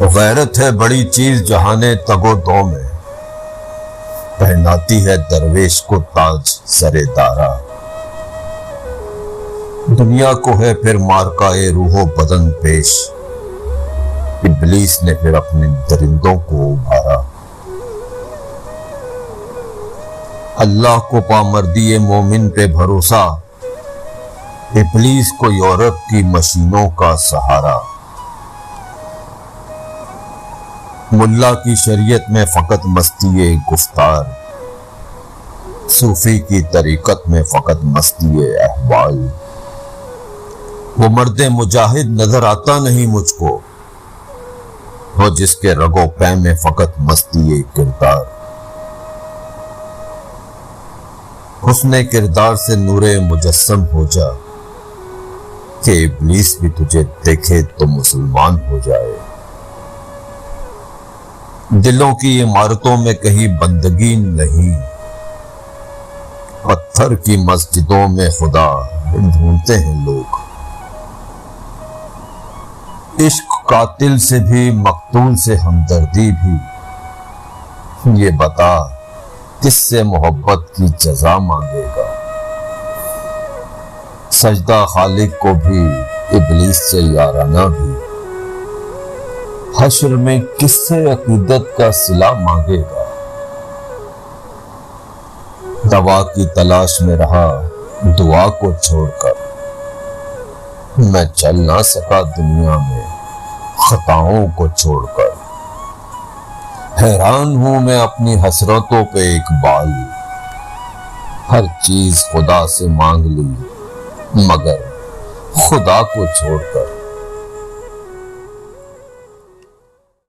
غیرت ہے بڑی چیز جہان تگ و دو میں، پہناتی ہے درویش کو تاج سر دارا۔ دنیا کو ہے پھر مارکائے روح و بدن پیش، ابلیس نے پھر اپنے درندوں کو ابھارا۔ اللہ کو پامردی مومن پہ بھروسہ، ابلیس کو یورپ کی مشینوں کا سہارا۔ ملا کی شریعت میں فقط مستی گفتار، صوفی کی طریقت میں فقط مستی احوال۔ وہ مرد مجاہد نظر آتا نہیں مجھ کو، وہ جس کے رگو پے میں فقط مستی کردار۔ حسن کردار سے نور مجسم ہو جا، کہ ابلیس بھی تجھے دیکھے تو مسلمان ہو جائے۔ دلوں کی عمارتوں میں کہیں بندگی نہیں، پتھر کی مسجدوں میں خدا ڈھونڈتے ہیں لوگ۔ عشق قاتل سے بھی مقتول سے ہمدردی بھی، یہ بتا کس سے محبت کی جزا مانگے گا۔ سجدہ خالق کو بھی ابلیس سے یارانہ بھی، حشر میں کس سے عقیدت کا صلہ مانگے گا۔ دوا کی تلاش میں رہا دعا کو چھوڑ کر، میں چل نہ سکا دنیا میں خطاؤں کو چھوڑ کر۔ حیران ہوں میں اپنی حسرتوں پہ اقبال، ہر چیز خدا سے مانگ لی مگر خدا کو چھوڑ کر۔